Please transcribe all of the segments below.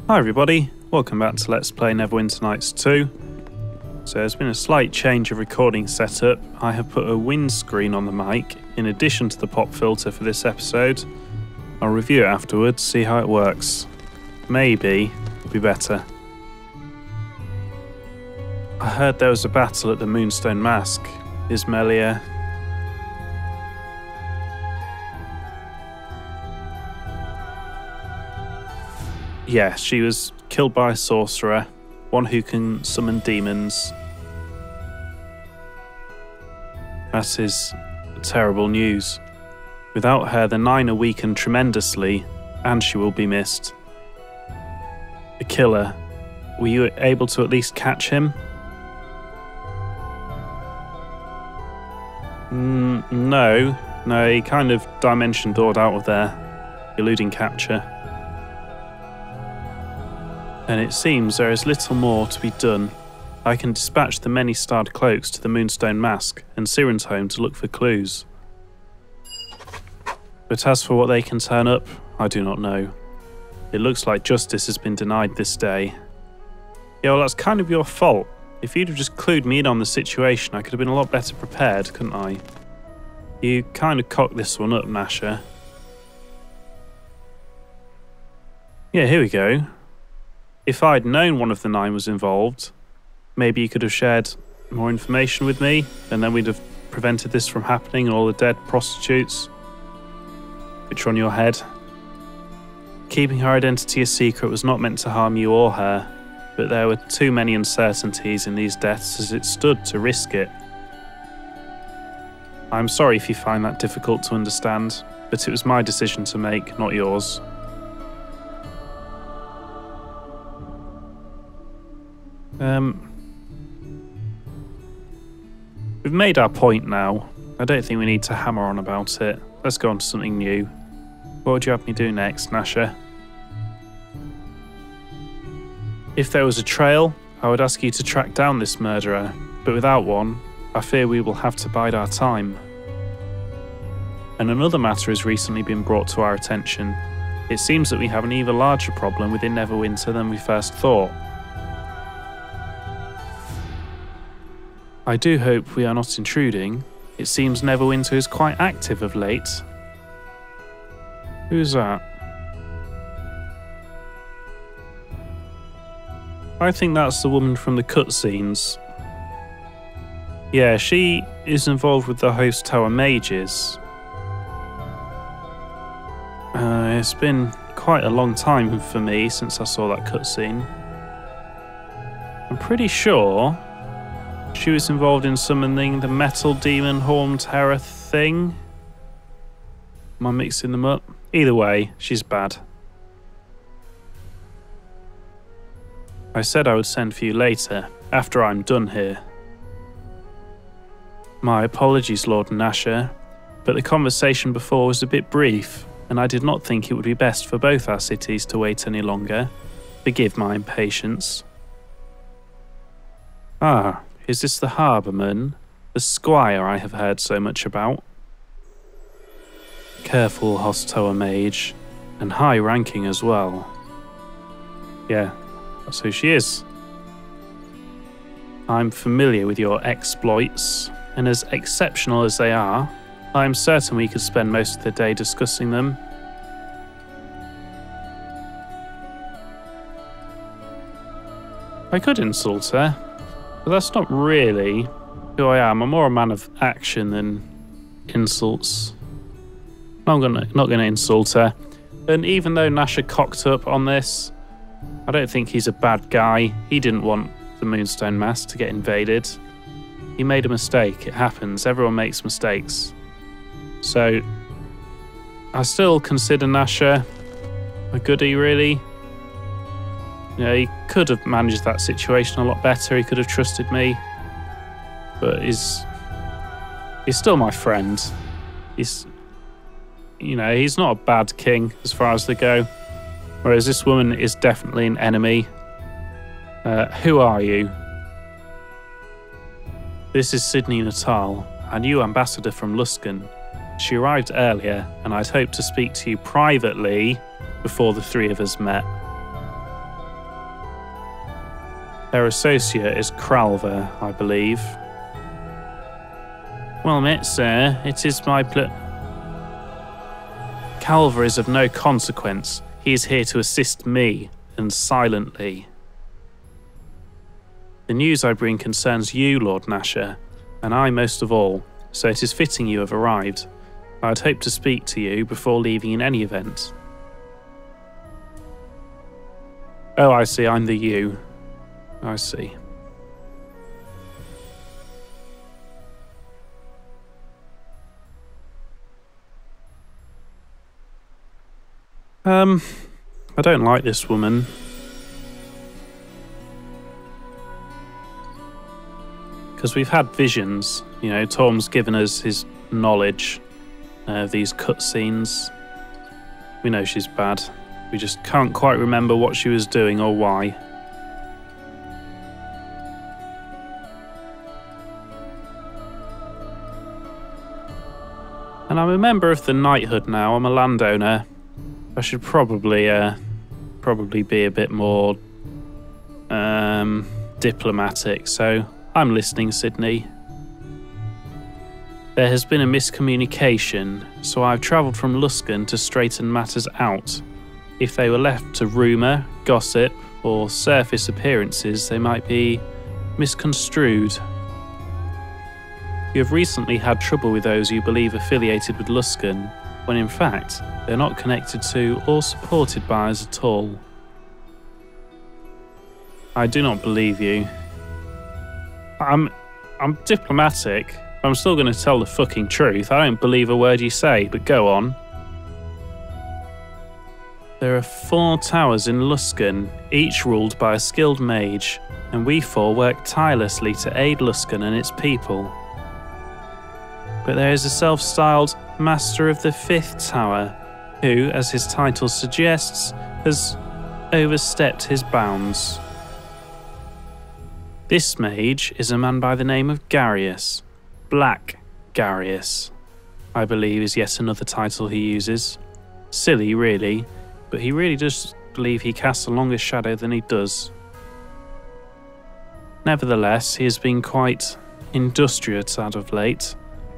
Hi everybody, welcome back to Let's Play Neverwinter Nights 2. So there's been a slight change of recording setup. I have put a windscreen on the mic in addition to the pop filter for this episode. I'll review it afterwards, see how it works. Maybe it'll be better. I heard there was a battle at the Moonstone Mask. Is Melia... Yeah, she was killed by a sorcerer, one who can summon demons. That is terrible news. Without her, the Nine are weakened tremendously, and she will be missed. The killer, were you able to at least catch him? No, he kind of dimension doored out of there, eluding capture. And it seems there is little more to be done. I can dispatch the many starred cloaks to the Moonstone Mask and Siren's home to look for clues. But as for what they can turn up, I do not know. It looks like justice has been denied this day. Yeah, well, that's kind of your fault. If you'd have just clued me in on the situation, I could have been a lot better prepared, couldn't I? You kind of cocked this one up, Nasha. Yeah, here we go. If I'd known one of the Nine was involved, maybe you could have shared more information with me, and then we'd have prevented this from happening and all the dead prostitutes. Which are on your head. Keeping her identity a secret was not meant to harm you or her, but there were too many uncertainties in these deaths as it stood to risk it. I'm sorry if you find that difficult to understand, but it was my decision to make, not yours. We've made our point now. I don't think we need to hammer on about it. Let's go on to something new. What would you have me do next, Nasha? If there was a trail, I would ask you to track down this murderer, but without one, I fear we will have to bide our time. And another matter has recently been brought to our attention. It seems that we have an even larger problem within Neverwinter than we first thought. I do hope we are not intruding. It seems Neverwinter is quite active of late. Who's that? I think that's the woman from the cutscenes. Yeah, she is involved with the host tower mages. It's been quite a long time for me since I saw that cutscene. I'm pretty sure she was involved in summoning the metal demon horn terror thing. Am I mixing them up? Either way, she's bad. I said I would send for you later, after I'm done here. My apologies, Lord Nasha, but the conversation before was a bit brief, and I did not think it would be best for both our cities to wait any longer. Forgive my impatience. Ah. Is this the harbourman, the squire I have heard so much about? Careful, Hostoa mage, and high-ranking as well. Yeah, that's who she is. I'm familiar with your exploits, and as exceptional as they are, I am certain we could spend most of the day discussing them. I could insult her. But that's not really who I am. I'm more a man of action than insults. I'm not gonna insult her. And even though Nasha cocked up on this, I don't think he's a bad guy. He didn't want the Moonstone Mask to get invaded. He made a mistake. It happens. Everyone makes mistakes. So I still consider Nasha a goodie, really. You know, he could have managed that situation a lot better. He could have trusted me, but he's still my friend. He's not a bad king as far as they go. Whereas this woman is definitely an enemy. Who are you? This is Sydney Natal, our new ambassador from Luskan. She arrived earlier, and I'd hoped to speak to you privately before the three of us met. Their associate is Kralver, I believe. Well met, sir. It is my Kralver is of no consequence. He is here to assist me, and silently. The news I bring concerns you, Lord Nasher, and I most of all, so it is fitting you have arrived. I had hoped to speak to you before leaving in any event. Oh, I see, I'm the you. I see. I don't like this woman. Because we've had visions, you know, Torm's given us his knowledge of these cutscenes. We know she's bad. We just can't quite remember what she was doing or why. And I'm a member of the knighthood now. I'm a landowner. I should probably be a bit more diplomatic. So I'm listening, Sydney. There has been a miscommunication, so I've travelled from Luskan to straighten matters out. If they were left to rumour, gossip, or surface appearances, they might be misconstrued. You have recently had trouble with those you believe affiliated with Luskan, when in fact they're not connected to or supported by us at all. I do not believe you. I'm diplomatic. I'm still going to tell the fucking truth. I don't believe a word you say, but go on. There are 4 towers in Luskan, each ruled by a skilled mage, and we 4 work tirelessly to aid Luskan and its people. But there is a self-styled Master of the 5th Tower, who, as his title suggests, has overstepped his bounds. This mage is a man by the name of Garius. Black Garius, I believe, is yet another title he uses. Silly, really, but he really does believe he casts a longer shadow than he does. Nevertheless, he has been quite industrious as of late.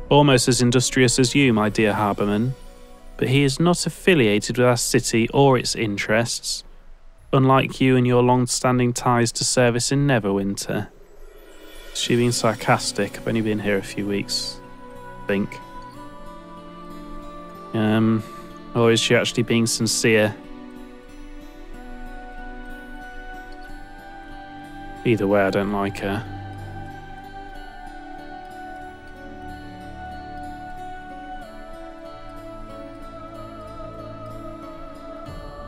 Almost as industrious as you, my dear harbourman, but he is not affiliated with our city or its interests, unlike you and your long-standing ties to service in Neverwinter. Is she being sarcastic? I've only been here a few weeks, I think. Or is she actually being sincere? Either way, I don't like her.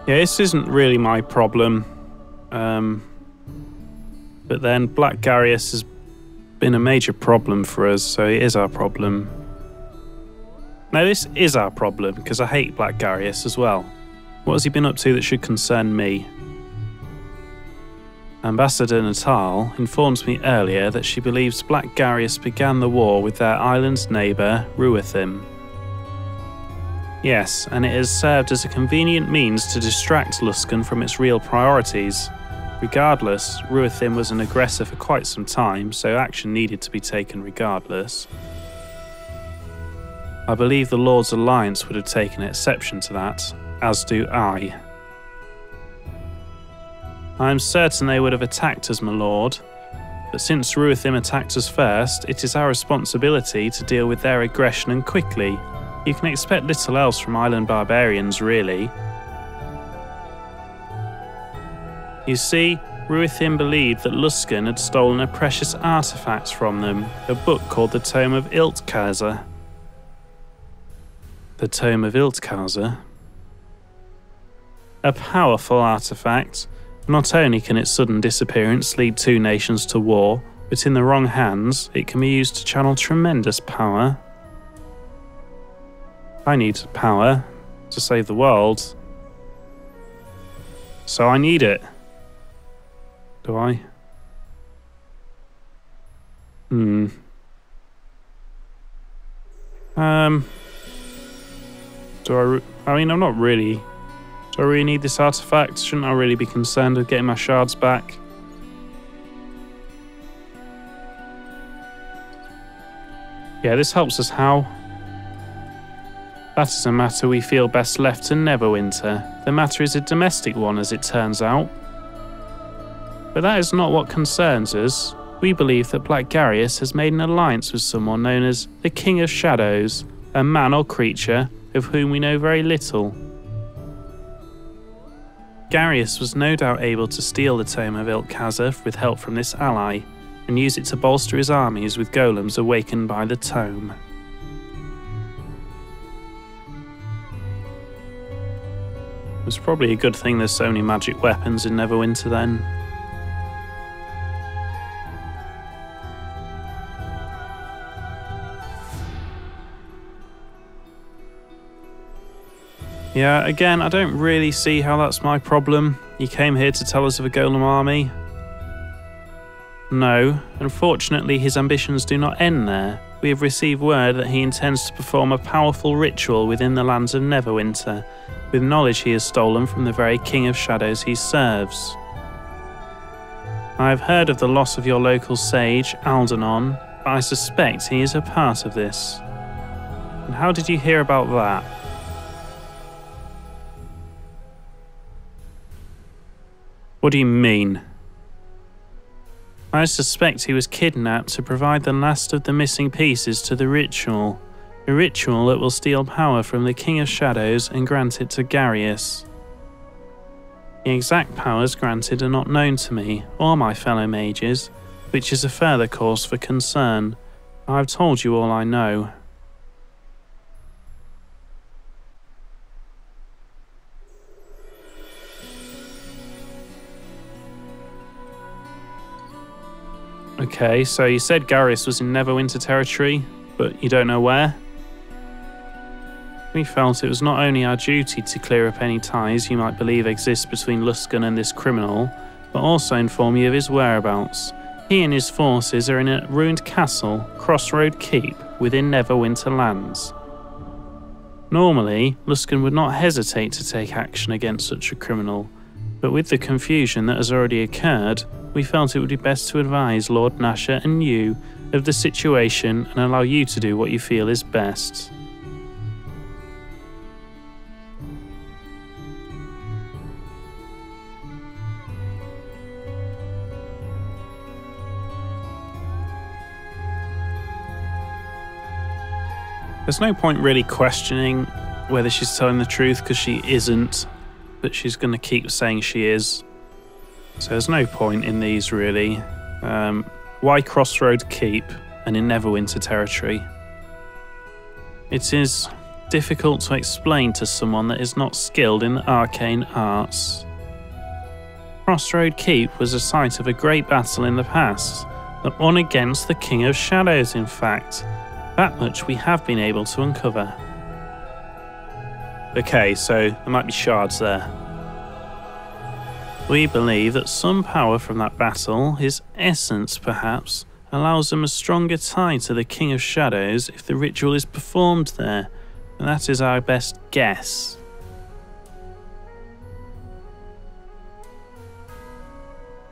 Yeah, this isn't really my problem. But then Black Garius has been a major problem for us, so it is our problem. No, this is our problem, because I hate Black Garius as well. What has he been up to that should concern me? Ambassador Natal informs me earlier that she believes Black Garius began the war with their island's neighbour, Ruithim. Yes, and it has served as a convenient means to distract Luskan from its real priorities. Regardless, Ruithim was an aggressor for quite some time, so action needed to be taken regardless. I believe the Lord's Alliance would have taken exception to that, as do I. I am certain they would have attacked us, my lord, but since Ruithim attacked us first, it is our responsibility to deal with their aggression and quickly. You can expect little else from island barbarians, really. You see, Ruithim believed that Luskan had stolen a precious artifact from them, a book called the Tome of Iltkaza. The Tome of Iltkaza? A powerful artifact. Not only can its sudden disappearance lead 2 nations to war, but in the wrong hands, it can be used to channel tremendous power. I need power to save the world, so I need it. Do I? I mean, I'm not really. Do I really need this artifact? Shouldn't I really be concerned with getting my shards back? Yeah, this helps us how? That is a matter we feel best left to Neverwinter. The matter is a domestic one, as it turns out. But that is not what concerns us. We believe that Black Garius has made an alliance with someone known as the King of Shadows, a man or creature of whom we know very little. Garius was no doubt able to steal the Tome of Ilkhazar with help from this ally, and use it to bolster his armies with golems awakened by the Tome. It's probably a good thing there's so many magic weapons in Neverwinter then. Yeah, again, I don't really see how that's my problem. You came here to tell us of a golem army. No, unfortunately his ambitions do not end there. We have received word that he intends to perform a powerful ritual within the lands of Neverwinter, with knowledge he has stolen from the very King of Shadows he serves. I have heard of the loss of your local sage, Aldanon, but I suspect he is a part of this. And how did you hear about that? What do you mean? I suspect he was kidnapped to provide the last of the missing pieces to the ritual. A ritual that will steal power from the King of Shadows and grant it to Garius. The exact powers granted are not known to me or my fellow mages, which is a further cause for concern. I have told you all I know. Okay, so you said Garius was in Neverwinter territory, but you don't know where? We felt it was not only our duty to clear up any ties you might believe exist between Luskan and this criminal, but also inform you of his whereabouts. He and his forces are in a ruined castle, Crossroad Keep, within Neverwinter lands. Normally, Luskan would not hesitate to take action against such a criminal, but with the confusion that has already occurred, we felt it would be best to advise Lord Nasher and you of the situation and allow you to do what you feel is best. There's no point really questioning whether she's telling the truth, because she isn't, but she's going to keep saying she is. So there's no point in these really. Why Crossroad Keep and in Neverwinter territory? It is difficult to explain to someone that is not skilled in the arcane arts. Crossroad Keep was the site of a great battle in the past, that won against the King of Shadows in fact. That much we have been able to uncover. Okay, so there might be shards there. We believe that some power from that battle, his essence perhaps, allows them a stronger tie to the King of Shadows if the ritual is performed there, and that is our best guess.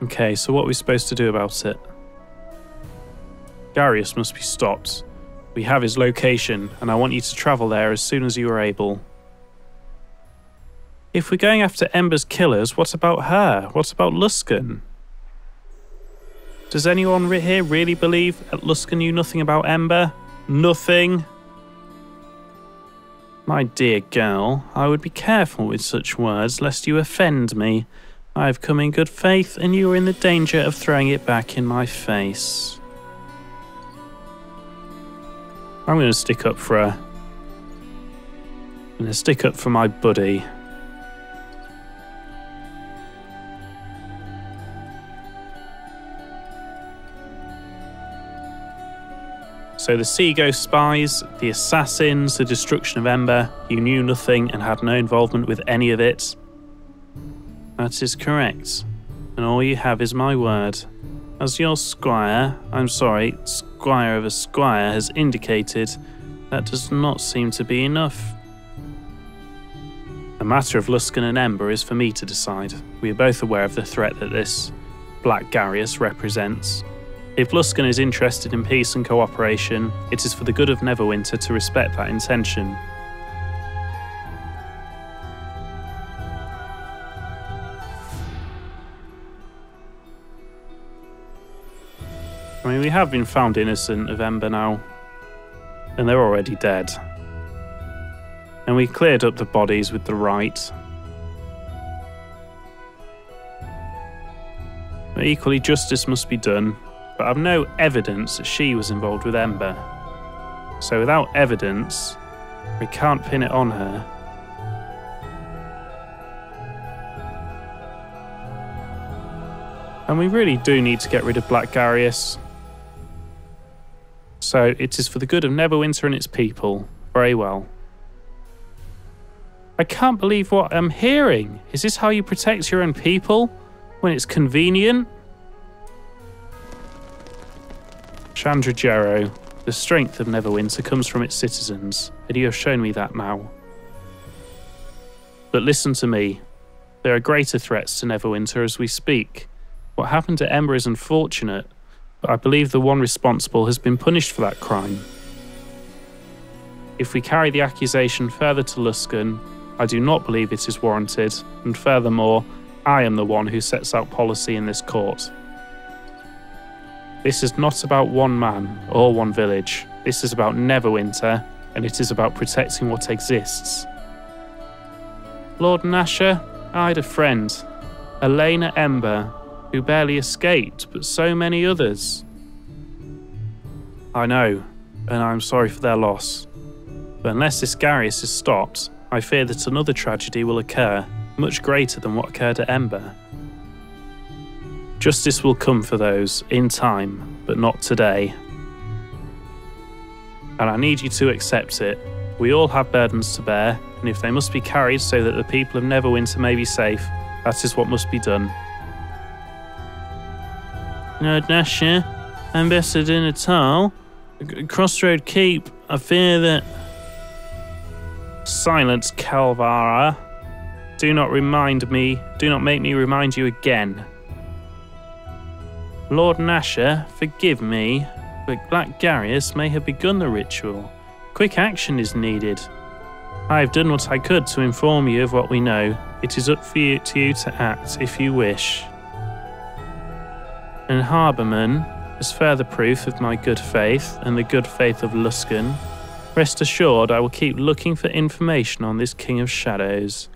Okay, so what are we supposed to do about it? Garius must be stopped. We have his location, and I want you to travel there as soon as you are able. If we're going after Ember's killers, what about her? What about Luskan? Does anyone here really believe that Luskan knew nothing about Ember? Nothing? My dear girl, I would be careful with such words lest you offend me. I have come in good faith, and you are in the danger of throwing it back in my face. I'm going to stick up for her. I'm going to stick up for my buddy. So the Sea Ghost spies, the assassins, the destruction of Ember, you knew nothing and had no involvement with any of it. That is correct, and all you have is my word. As your squire of a squire has indicated, that does not seem to be enough. The matter of Luskan and Ember is for me to decide. We are both aware of the threat that this Black Garius represents. If Luskan is interested in peace and cooperation, it is for the good of Neverwinter to respect that intention. I mean, we have been found innocent of Ember now, and they're already dead. And we cleared up the bodies with the right. But equally, justice must be done, but I've no evidence that she was involved with Ember. So without evidence, we can't pin it on her. And we really do need to get rid of Black Garius. So it is for the good of Neverwinter and its people. Very well. I can't believe what I'm hearing. Is this how you protect your own people? When it's convenient? Chandra Jero, the strength of Neverwinter comes from its citizens, and you have shown me that now. But listen to me. There are greater threats to Neverwinter as we speak. What happened to Ember is unfortunate, but I believe the one responsible has been punished for that crime. If we carry the accusation further to Luskan, I do not believe it is warranted, and furthermore, I am the one who sets out policy in this court. This is not about one man or one village. This is about Neverwinter, and it is about protecting what exists. Lord Nasher, I had a friend, Elena Ember, who barely escaped, but so many others. I know, and I'm sorry for their loss. But unless this Garius is stopped, I fear that another tragedy will occur, much greater than what occurred at Ember. Justice will come for those, in time, but not today. And I need you to accept it. We all have burdens to bear, and if they must be carried so that the people of Neverwinter may be safe, that is what must be done. Lord Nasher, Ambassador Natal, Crossroad Keep, I fear that... Silence, Calvara. Do not make me remind you again. Lord Nasher, forgive me, but Black Garius may have begun the ritual. Quick action is needed. I have done what I could to inform you of what we know. It is up to you to act if you wish. And Harborman, as further proof of my good faith and the good faith of Luskan, rest assured I will keep looking for information on this King of Shadows,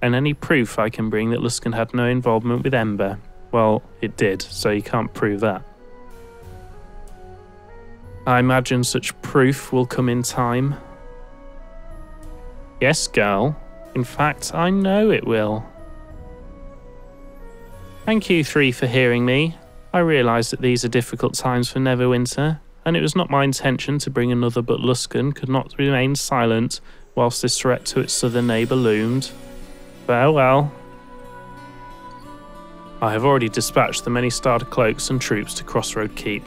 and any proof I can bring that Luskan had no involvement with Ember. Well, it did, so you can't prove that. I imagine such proof will come in time. Yes, girl. In fact, I know it will. Thank you three for hearing me. I realise that these are difficult times for Neverwinter, and it was not my intention to bring another, but Luskan could not remain silent whilst this threat to its southern neighbour loomed. Farewell. I have already dispatched the many starter cloaks and troops to Crossroad Keep,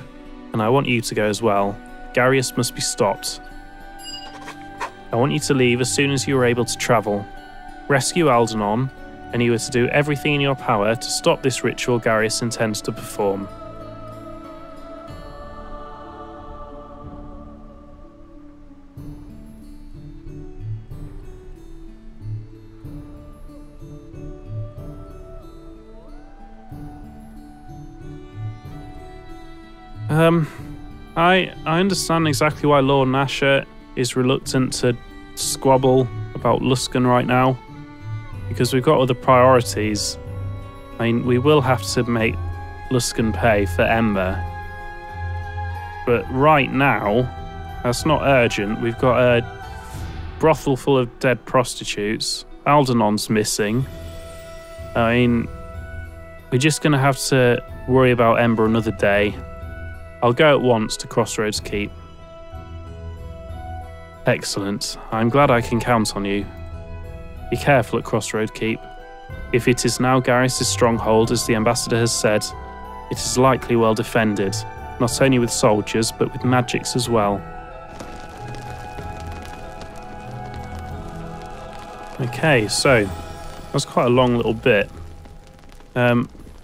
and I want you to go as well. Garius must be stopped. I want you to leave as soon as you are able to travel. Rescue Algernon, and you are to do everything in your power to stop this ritual Garius intends to perform. I understand exactly why Lord Nasher is reluctant to squabble about Luskan right now, because we've got other priorities. I mean, we will have to make Luskan pay for Ember, but right now, that's not urgent. We've got a brothel full of dead prostitutes. Aldernon's missing. I mean, we're just going to have to worry about Ember another day. I'll go at once to Crossroads Keep. Excellent. I'm glad I can count on you. Be careful at Crossroad Keep. If it is now Garius' stronghold, as the ambassador has said, it is likely well defended, not only with soldiers, but with magics as well. Okay, so that's quite a long little bit.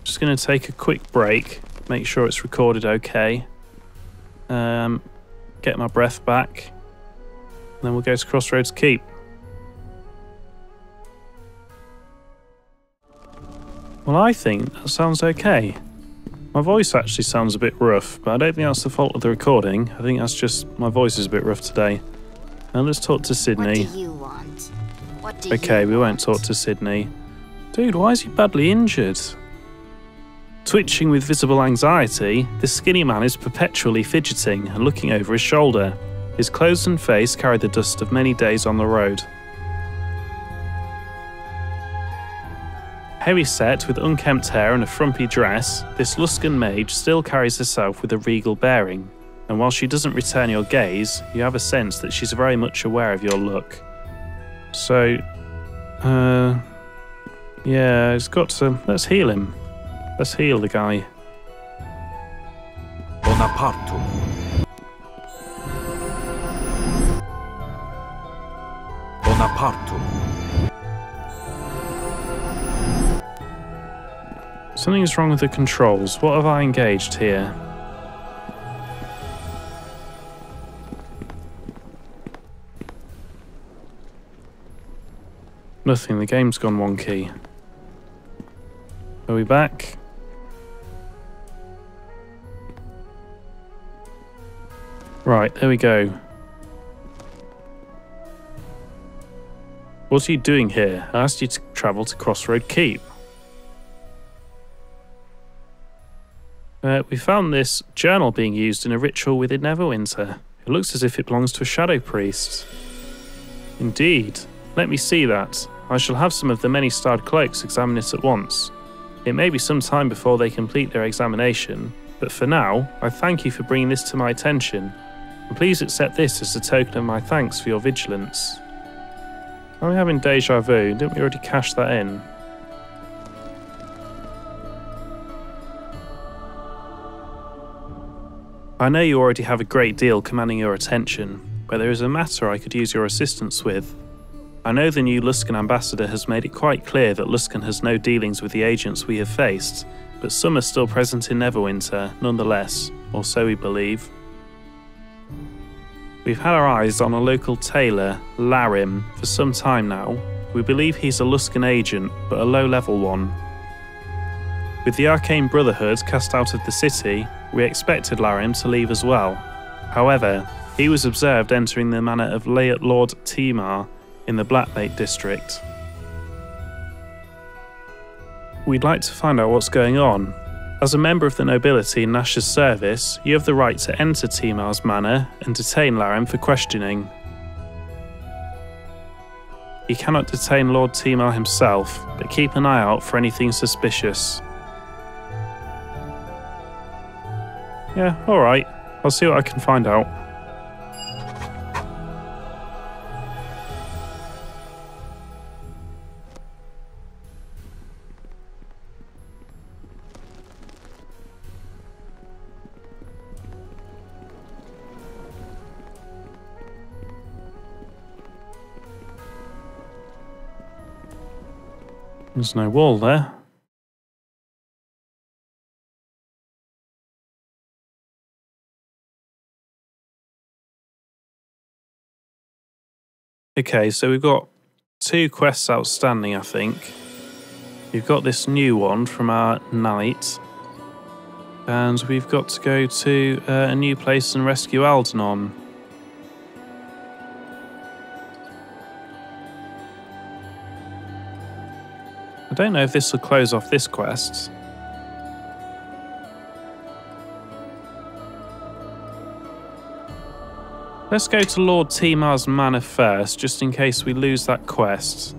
Just going to take a quick break. make sure it's recorded okay. Get my breath back. And then we'll go to Crossroads Keep. Well, I think that sounds okay. My voice actually sounds a bit rough, but I don't think that's the fault of the recording. I think that's just my voice is a bit rough today. Now let's talk to Sydney. What do you want? What do Okay, you we won't want? talk to Sydney. Dude, why is he badly injured? Twitching with visible anxiety, this skinny man is perpetually fidgeting and looking over his shoulder. His clothes and face carry the dust of many days on the road. Heavy set with unkempt hair and a frumpy dress, this Luskan mage still carries herself with a regal bearing, and while she doesn't return your gaze, you have a sense that she's very much aware of your look. So, yeah, it's got to... let's heal him. Let's heal the guy. Bonapartum. Bonapartum. Something's wrong with the controls. What have I engaged here? Nothing, the game's gone wonky. Are we back? Right, there we go. What are you doing here? I asked you to travel to Crossroad Keep. We found this journal being used in a ritual within Neverwinter. It looks as if it belongs to a shadow priest. Indeed. Let me see that. I shall have some of the many starred cloaks examine it at once. It may be some time before they complete their examination, but for now, I thank you for bringing this to my attention, and please accept this as a token of my thanks for your vigilance. Are we having deja vu? Didn't we already cash that in? I know you already have a great deal commanding your attention, but there is a matter I could use your assistance with. I know the new Luskan ambassador has made it quite clear that Luskan has no dealings with the agents we have faced, but some are still present in Neverwinter, nonetheless, or so we believe. We've had our eyes on a local tailor, Larim, for some time now. We believe he's a Luskan agent, but a low-level one. With the Arcane Brotherhood cast out of the city, we expected Larim to leave as well. However, he was observed entering the manor of Lord Timar in the Blackmate district. We'd like to find out what's going on. As a member of the nobility in Nash's service, you have the right to enter Timar's manor and detain Larim for questioning. You cannot detain Lord Timar himself, but keep an eye out for anything suspicious. Yeah, alright. I'll see what I can find out. There's no wall there. Okay, so we've got 2 quests outstanding, I think. We've got this new one from our knight. And we've got to go to a new place and rescue Aldenon. I don't know if this will close off this quest. Let's go to Lord Timar's manor first, just in case we lose that quest.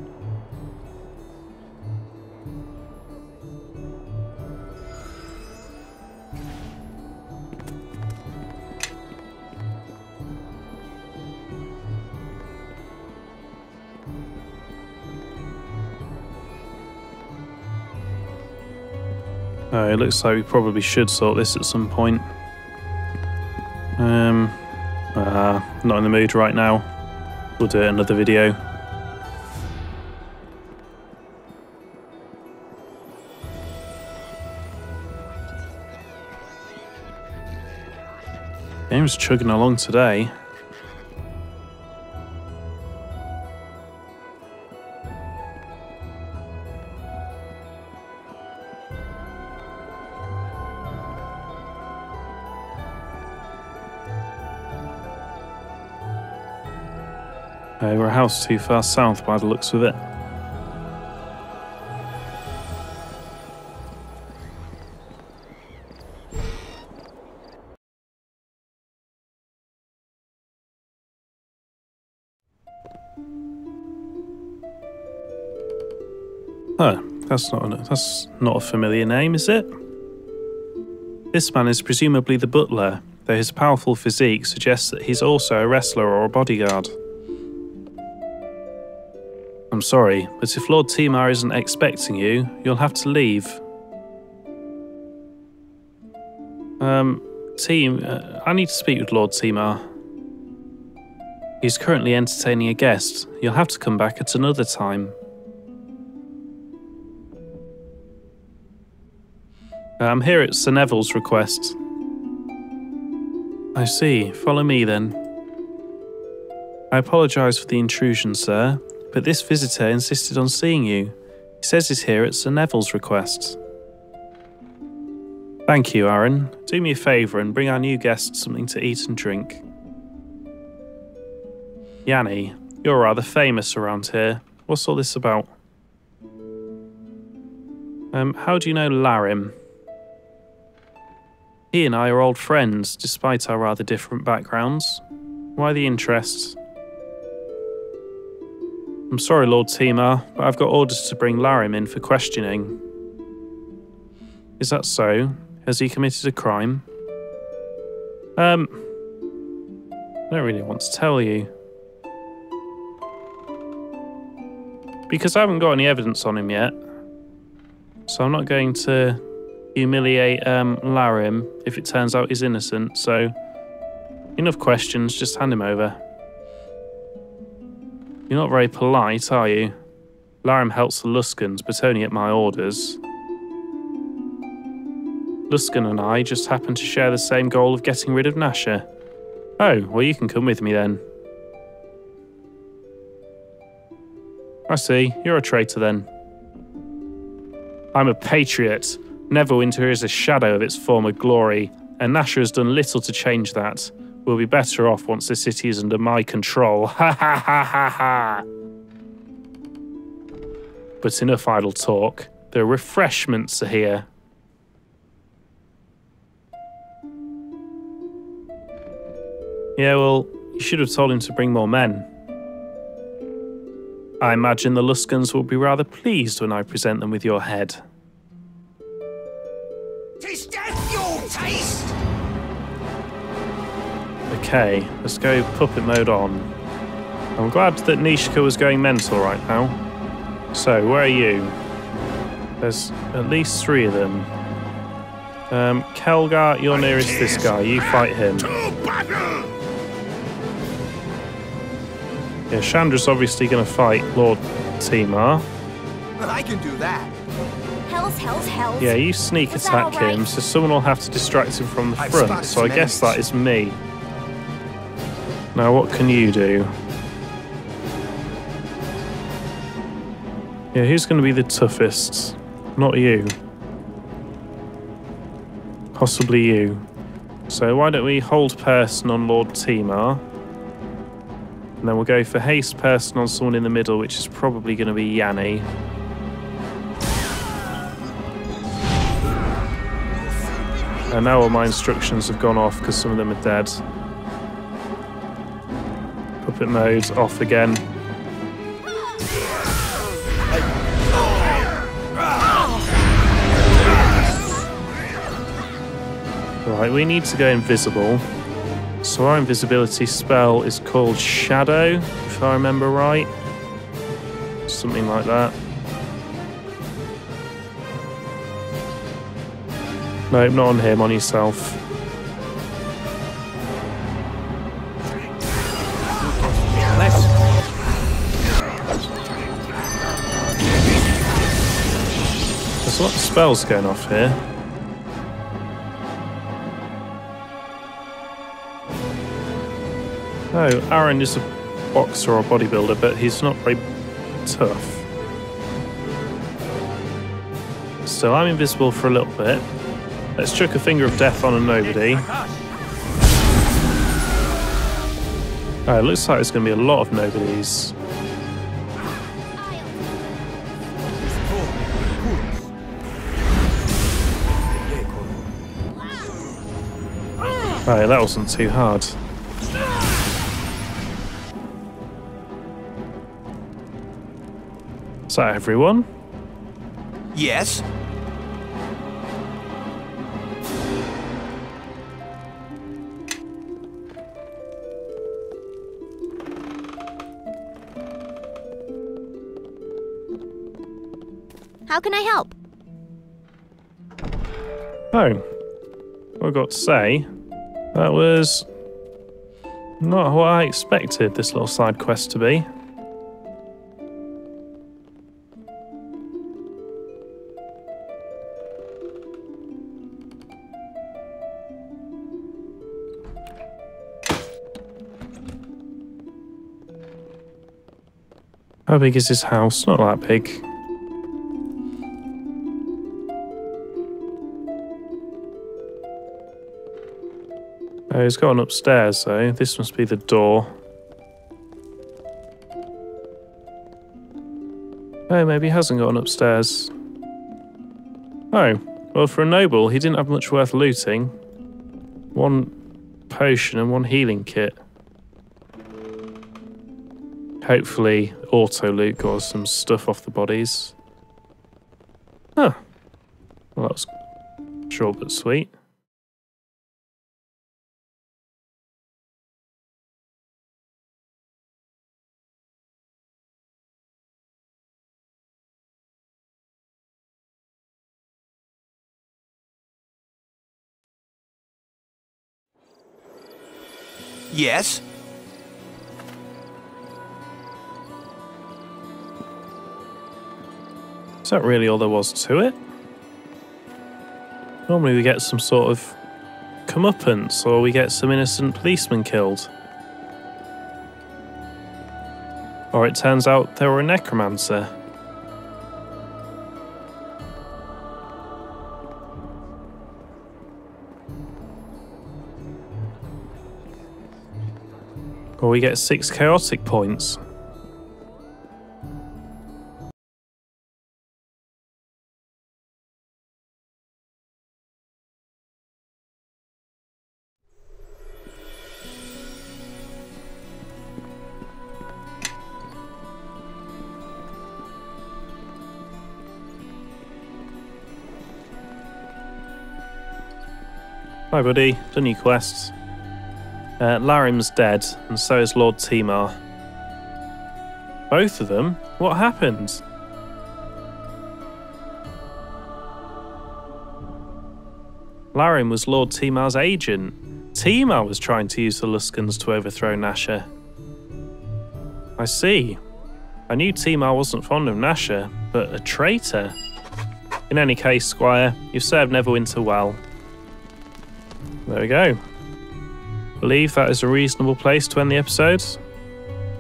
Oh, it looks like we probably should sort this at some point. Not in the mood right now. We'll do it in another video. Game's chugging along today. We're a house too far south by the looks of it. Huh, that's not a familiar name, is it? This man is presumably the butler, though his powerful physique suggests that he's also a wrestler or a bodyguard. I'm sorry, but if Lord Timar isn't expecting you, you'll have to leave. I need to speak with Lord Timar. He's currently entertaining a guest. You'll have to come back at another time. I'm here at Sir Neville's request. I see. Follow me then. I apologise for the intrusion, sir, but this visitor insisted on seeing you. He says he's here at Sir Neville's request. Thank you, Aaron. Do me a favour and bring our new guest something to eat and drink. Yanni, you're rather famous around here. What's all this about? How do you know Larim? He and I are old friends, despite our rather different backgrounds. Why the interest? I'm sorry, Lord Timar, but I've got orders to bring Larim in for questioning. Is that so? Has he committed a crime? I don't really want to tell you. Because I haven't got any evidence on him yet. So I'm not going to humiliate Larim if it turns out he's innocent, so enough questions, just hand him over. You're not very polite, are you? Larim helps the Luskans, but only at my orders. Luskan and I just happen to share the same goal of getting rid of Nasha. Oh, well you can come with me then. I see, you're a traitor then. I'm a patriot. Neverwinter is a shadow of its former glory, and Nasha has done little to change that. We'll be better off once the city is under my control. Ha ha ha ha ha! But enough idle talk. The refreshments are here. Yeah, well, you should have told him to bring more men. I imagine the Luskans will be rather pleased when I present them with your head. Tis death you'll taste! Okay, let's go puppet mode on. I'm glad that Nishka was going mental right now. So, where are you? There's at least 3 of them. Kelgar, you're nearest this guy. You fight him. Yeah, Chandra's obviously going to fight Lord Timar. Well, I can do that. Hells. Yeah, you sneak attack him, so someone will have to distract him from the front, so I guess that is me. Now, what can you do? Yeah, who's going to be the toughest? Not you. Possibly you. So why don't we hold person on Lord Timar? And then we'll go for haste person on someone in the middle, which is probably going to be Yanni. And now all my instructions have gone off because some of them are dead. Puppet mode off again. Right, we need to go invisible. So our invisibility spell is called Shadow, if I remember right. Something like that. Nope, not on him, on yourself. There's a lot of spells going off here. Oh, Aaron is a boxer or bodybuilder, but he's not very tough. So I'm invisible for a little bit. Let's chuck a finger of death on a nobody. Oh, it looks like there's going to be a lot of nobodies. Right, that wasn't too hard. Is that everyone? Yes? How can I help? Oh, what I've got to say, that was not what I expected this little side quest to be. How big is his house? Not that big. Oh, he's gone upstairs though. This must be the door. Oh, maybe he hasn't gone upstairs. Oh, well, for a noble, he didn't have much worth looting. One potion and one healing kit. Hopefully, auto loot got some stuff off the bodies. Huh. Well, that was short but sweet. Yes? Is that really all there was to it? Normally we get some sort of comeuppance, or we get some innocent policemen killed. Or it turns out they were a necromancer. Or we get 6 chaotic points. Hi buddy, done your quests. Larim's dead, and so is Lord Timar. Both of them? What happened? Larim was Lord Timar's agent. Timar was trying to use the Luskans to overthrow Nasha. I see. I knew Timar wasn't fond of Nasha, but a traitor? In any case, Squire, you've served Neverwinter well. There we go. I believe that is a reasonable place to end the episode.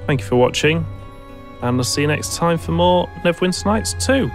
Thank you for watching, and I'll see you next time for more Neverwinter Nights 2.